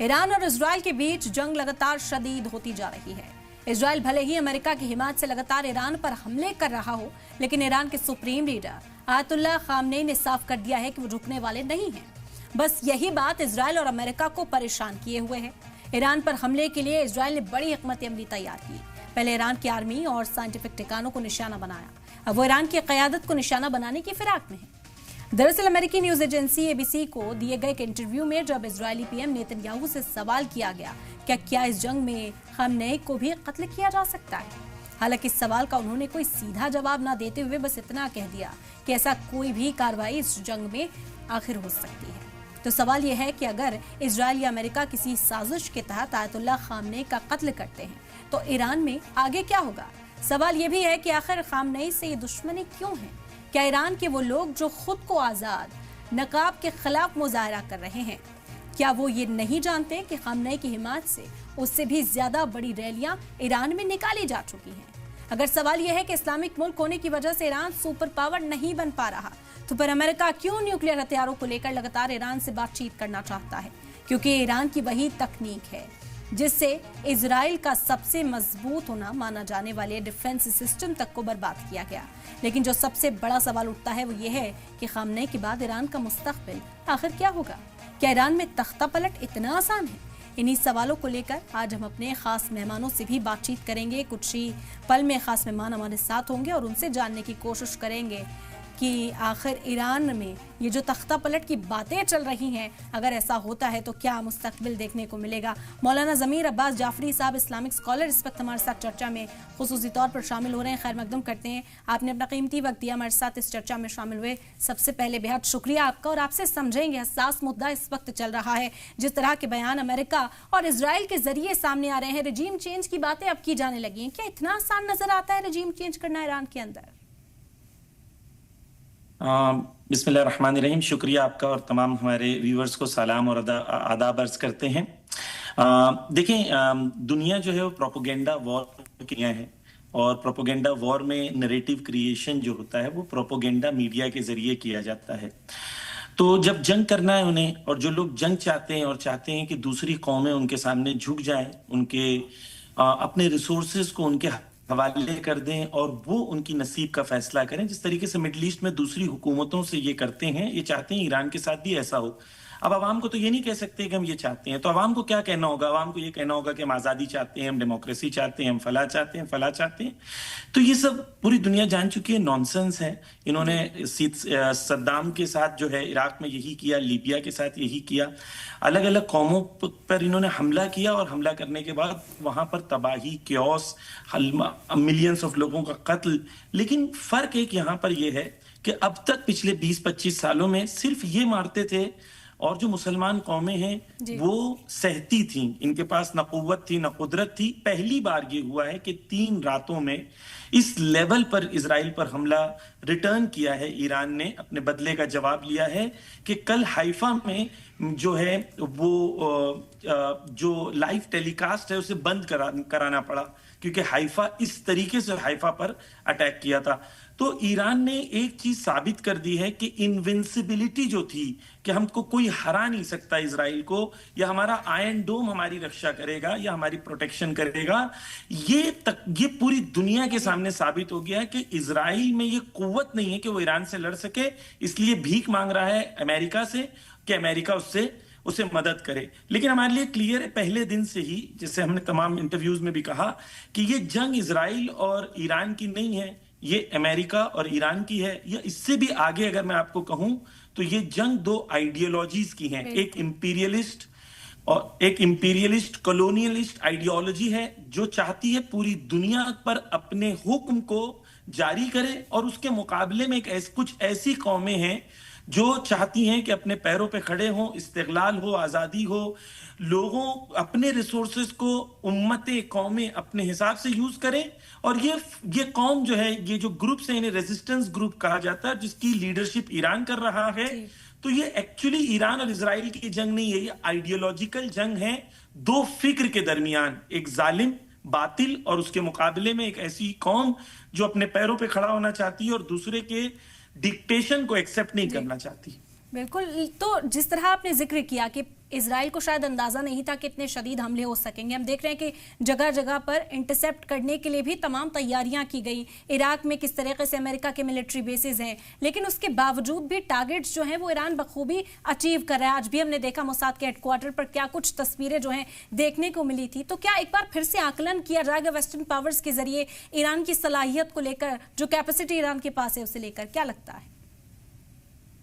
Iran और Israel के बीच जंग लगातार शदीद होती जा रही है। इजराइल भले ही अमेरिका की हिमायत से लगातार ईरान पर हमले कर रहा हो, लेकिन ईरान के सुप्रीम लीडर आयतुल्लाह खामनेई ने साफ कर दिया है कि वो रुकने वाले नहीं हैं। बस यही बात इजराइल और अमेरिका को परेशान किए हुए है। ईरान पर हमले के लिए इजराइल ने बड़ी हिकमत अमली तैयार की। पहले ईरान की आर्मी और साइंटिफिक ठिकानों को निशाना बनाया, अब वो ईरान की क़यादत को निशाना बनाने की फिराक में है। दरअसल अमेरिकी न्यूज एजेंसी एबीसी को दिए गए एक इंटरव्यू में जब इजरायली पीएम नेतन्याहू से सवाल किया गया क्या इस जंग में खामनेई को भी कत्ल किया जा सकता है, हालांकि इस सवाल का उन्होंने कोई सीधा जवाब ना देते हुए बस इतना कह दिया कि ऐसा कोई भी कार्रवाई इस जंग में आखिर हो सकती है। तो सवाल यह है कि अगर इजराइल या अमेरिका किसी साजिश के तहत आयतुल्लाह खामनेई का कत्ल करते हैं तो ईरान में आगे क्या होगा। सवाल यह भी है कि आखिर खामनेई से ये दुश्मनी क्यों है। क्या ईरान के वो लोग जो खुद को आजाद नकाब के खिलाफ मुजाहरा कर रहे हैं, क्या वो ये नहीं जानते कि खामनेई की हिमायत से उससे भी ज्यादा बड़ी रैलियां ईरान में निकाली जा चुकी हैं। अगर सवाल यह है कि इस्लामिक मुल्क होने की वजह से ईरान सुपर पावर नहीं बन पा रहा, तो फिर अमेरिका क्यों न्यूक्लियर हथियारों को लेकर लगातार ईरान से बातचीत करना चाहता है, क्योंकि ईरान की वही तकनीक है जिससे इजराइल का सबसे मजबूत होना माना जाने वाले डिफेंस सिस्टम तक को बर्बाद किया गया। लेकिन जो सबसे बड़ा सवाल उठता है वो ये है कि खामनेई के बाद ईरान का मुस्तकबिल आखिर क्या होगा। क्या ईरान में तख्ता पलट इतना आसान है? इन्हीं सवालों को लेकर आज हम अपने खास मेहमानों से भी बातचीत करेंगे। कुछ ही पल में खास मेहमान हमारे साथ होंगे और उनसे जानने की कोशिश करेंगे कि आखिर ईरान में ये जो तख्ता पलट की बातें चल रही हैं, अगर ऐसा होता है तो क्या मुस्तकबिल देखने को मिलेगा। मौलाना ज़मीर अब्बास जाफरी साहब इस्लामिक स्कॉलर इस वक्त हमारे साथ चर्चा में खुसूसी तौर पर शामिल हो रहे हैं। खैर मकदम करते हैं, आपने अपना कीमती वक्त दिया, हमारे साथ इस चर्चा में शामिल हुए। सबसे पहले बेहद शुक्रिया आपका। और आपसे समझेंगे, हसास मुद्दा इस वक्त चल रहा है, जिस तरह के बयान अमेरिका और इजराइल के जरिए सामने आ रहे हैं, रजीम चेंज की बातें अब की जाने लगी हैं। क्या इतना आसान नजर आता है रजीम चेंज करना ईरान के अंदर? बिस्मिल्लाहिर्रहमानिर्रहीम। शुक्रिया आपका और तमाम हमारे व्यूवर्स को सलाम और आदाब अर्ज करते हैं। देखें, दुनिया जो है वो प्रोपोगेंडा वॉर किया है और प्रोपोगेंडा वॉर में नैरेटिव क्रिएशन जो होता है वो प्रोपोगेंडा मीडिया के जरिए किया जाता है। तो जब जंग करना है उन्हें, और जो लोग जंग चाहते हैं और चाहते हैं कि दूसरी कौमें उनके सामने झुक जाएं, उनके अपने रिसोर्सेज को उनके हवाले कर दें और वो उनकी नसीब का फैसला करें, जिस तरीके से मिडल ईस्ट में दूसरी हुकूमतों से ये करते हैं, ये चाहते हैं ईरान के साथ भी ऐसा हो। अब आवाम को तो ये नहीं कह सकते कि हम ये चाहते हैं, तो आवाम को क्या कहना होगा? आवाम को ये कहना होगा कि हम आज़ादी चाहते हैं, हम डेमोक्रेसी चाहते हैं, हम फला चाहते हैं, फला चाहते हैं। तो ये सब पूरी दुनिया जान चुकी है, नॉनसेंस है। इन्होंने सद्दाम के साथ जो है इराक में यही किया, लीबिया के साथ यही किया, अलग अलग कौमों पर इन्होंने हमला किया और हमला करने के बाद वहां पर तबाही, क्योस, मिलियंस ऑफ लोगों का कत्ल। लेकिन फर्क एक यहाँ पर यह है कि अब तक पिछले 20-25 सालों में सिर्फ ये मारते थे और जो मुसलमान कौमें हैं वो सहती थीं, इनके पास न कुव्वत थी न कुदरत थी। पहली बार ये हुआ है कि 3 रातों में इस लेवल पर इजराइल पर हमला रिटर्न किया है ईरान ने, अपने बदले का जवाब लिया है कि कल हाइफा में जो है वो जो लाइव टेलीकास्ट है उसे बंद कराना पड़ा, क्योंकि हाइफा इस तरीके से हाइफा पर अटैक किया था। तो ईरान ने एक चीज साबित कर दी है कि इनविंसिबिलिटी जो थी, कि हमको कोई हरा नहीं सकता इजराइल को, या हमारा आयरन डोम हमारी रक्षा करेगा या हमारी प्रोटेक्शन करेगा, ये पूरी दुनिया के सामने साबित हो गया है कि इजराइल में ये कुव्वत नहीं है कि वो ईरान से लड़ सके। इसलिए भीख मांग रहा है अमेरिका से कि अमेरिका उसे मदद करे। लेकिन हमारे लिए क्लियर है पहले दिन से ही, जैसे हमने तमाम इंटरव्यूज में भी कहा, कि ये जंग इजराइल और ईरान की नहीं है, ये अमेरिका और ईरान की है। या इससे भी आगे अगर मैं आपको कहूं तो ये जंग 2 आइडियोलॉजीज की है। एक इंपीरियलिस्ट कॉलोनियलिस्ट आइडियोलॉजी है जो चाहती है पूरी दुनिया पर अपने हुक्म को जारी करे, और उसके मुकाबले में कुछ ऐसी कौमें हैं जो चाहती हैं कि अपने पैरों पे खड़े हों, इस्तिक़लाल हो, आज़ादी हो, लोगों अपने रिसोर्सेज को उम्मतें कौमें अपने हिसाब से यूज करें। और ये कौम जो है, ये जो ग्रुप्स हैं, इन्हें रेजिस्टेंस ग्रुप कहा जाता है, जिसकी लीडरशिप ईरान कर रहा है। तो ये एक्चुअली ईरान और इजराइल की जंग नहीं है, ये आइडियोलॉजिकल जंग है 2 फिक्र के दरमियान, एक जालिम बातिल और उसके मुकाबले में एक ऐसी कौम जो अपने पैरों पे खड़ा होना चाहती है और दूसरे के डिक्टेशन को एक्सेप्ट नहीं करना चाहती। बिल्कुल। तो जिस तरह आपने जिक्र किया कि इजराइल को शायद अंदाजा नहीं था कि इतने शदीद हमले हो सकेंगे। हम देख रहे हैं कि जगह जगह पर इंटरसेप्ट करने के लिए भी तमाम तैयारियां की गई। इराक में किस तरीके से अमेरिका के मिलिट्री बेसिस हैं, लेकिन उसके बावजूद भी टारगेट्स जो हैं वो ईरान बखूबी अचीव कर रहा है। आज भी हमने देखा मोसाद के हेडक्वार्टर पर क्या कुछ तस्वीरें जो हैं देखने को मिली थी। तो क्या एक बार फिर से आकलन किया जाएगा वेस्टर्न पावर्स के जरिए ईरान की सलाहियत को लेकर, जो कैपेसिटी ईरान के पास है उसे लेकर, क्या लगता है?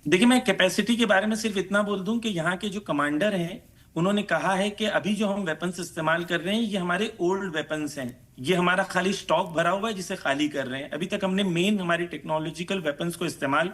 देखिए, मैं कैपेसिटी के बारे में सिर्फ इतना बोल दूं कि यहाँ के जो कमांडर हैं उन्होंने कहा है कि अभी जो हम वेपन्स इस्तेमाल कर रहे हैं ये हमारे ओल्ड वेपन्स हैं, ये हमारा खाली स्टॉक भरा हुआ है जिसे खाली कर रहे हैं। अभी तक हमने मेन हमारी टेक्नोलॉजिकल वेपन्स को इस्तेमाल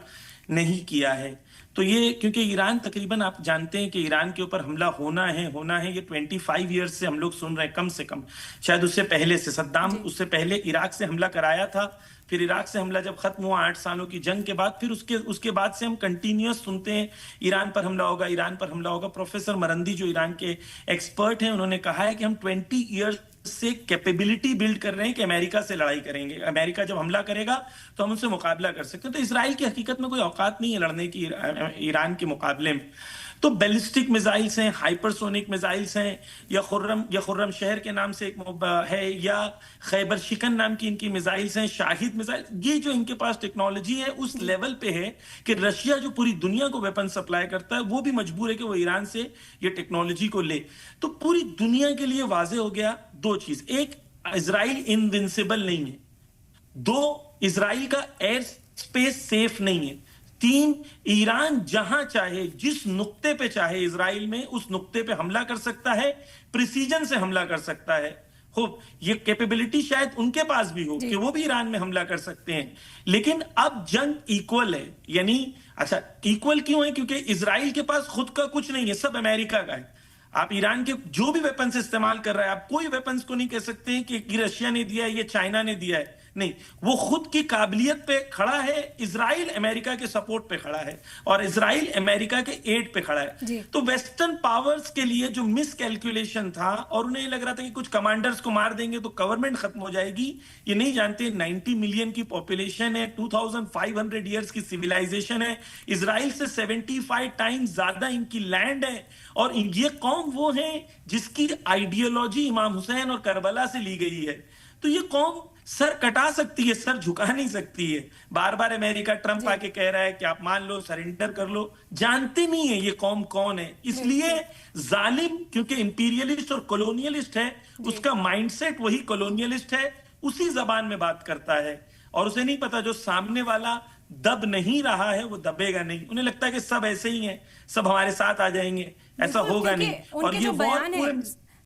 नहीं किया है। तो ये क्योंकि ईरान तकरीबन आप जानते हैं कि ईरान के ऊपर हमला होना है, ये 25 ईयर्स से हम लोग सुन रहे हैं, कम से कम शायद उससे पहले से। सद्दाम उससे पहले इराक से हमला कराया था, फिर इराक से हमला जब खत्म हुआ 8 सालों की जंग के बाद, फिर उसके बाद से हम कंटिन्यूअस सुनते हैं ईरान पर हमला होगा, ईरान पर हमला होगा। प्रोफेसर मरंदी जो ईरान के एक्सपर्ट हैं उन्होंने कहा है कि हम 20 ईयर्स से कैपेबिलिटी बिल्ड कर रहे हैं कि अमेरिका से लड़ाई करेंगे, अमेरिका जब हमला करेगा तो हम उनसे मुकाबला कर सकते हैं। तो इजराइल की हकीकत में कोई औकात नहीं है लड़ने की ईरान के मुकाबले में। तो बैलिस्टिक मिसाइल्स हैं, हाइपरसोनिक मिसाइल्स हैं, या खुर्रम शहर के नाम से एक है, या खैबर शिकन नाम की इनकी मिसाइल्स हैं, शाहिद मिसाइल। ये जो इनके पास टेक्नोलॉजी है उस लेवल पे है कि रशिया जो पूरी दुनिया को वेपन सप्लाई करता है वो भी मजबूर है कि वो ईरान से ये टेक्नोलॉजी को ले। तो पूरी दुनिया के लिए वाजे हो गया दो चीज, एक इजराइल इनविंसिबल नहीं है, दो इजराइल का एयर स्पेस सेफ नहीं है, तीन ईरान जहां चाहे जिस नुक्ते पे चाहे इजराइल में उस नुक्ते पे हमला कर सकता है, प्रिसीजन से हमला कर सकता है। हो ये कैपेबिलिटी शायद उनके पास भी हो कि वो भी ईरान में हमला कर सकते हैं, लेकिन अब जंग इक्वल है। यानी अच्छा, इक्वल क्यों है? क्योंकि इजराइल के पास खुद का कुछ नहीं है, सब अमेरिका का है। आप ईरान के जो भी वेपन्स इस्तेमाल कर रहा है, आप कोई वेपन्स को नहीं कह सकते हैं कि रशिया ने दिया है, ये चाइना ने दिया है, नहीं। वो खुद की काबिलियत पे खड़ा है, इजराइल अमेरिका के सपोर्ट पे खड़ा है और इजराइल अमेरिका के एड पे खड़ा है। तो वेस्टर्न पावर्स के लिए जो मिस कैलकुलेशन था और उन्हें लग रहा था कि कुछ कमांडर्स को मार देंगे तो गवर्नमेंट खत्म हो जाएगी, ये नहीं जानते 90 मिलियन की पॉपुलेशन है, 2500 ईयर्स की सिविलाइजेशन है, इजराइल से 75 टाइम्स ज्यादा इनकी लैंड है, और ये कौम वो है जिसकी आइडियोलॉजी इमाम हुसैन और करबला से ली गई है। तो ये कौम सर कटा सकती है, सर झुका नहीं सकती है। बार बार अमेरिका ट्रंप आके कह रहा है कि आप मान लो, सरेंडर कर लो, जानते नहीं है ये कौम कौन है। इसलिए जालिम, क्योंकि इंपीरियलिस्ट और कॉलोनियलिस्ट है, उसका माइंडसेट वही कॉलोनियलिस्ट है, उसी जबान में बात करता है, और उसे नहीं पता जो सामने वाला दब नहीं रहा है वो दबेगा नहीं। उन्हें लगता है कि सब ऐसे ही हैं, सब हमारे साथ आ जाएंगे, ऐसा होगा नहीं। और ये जो बयान है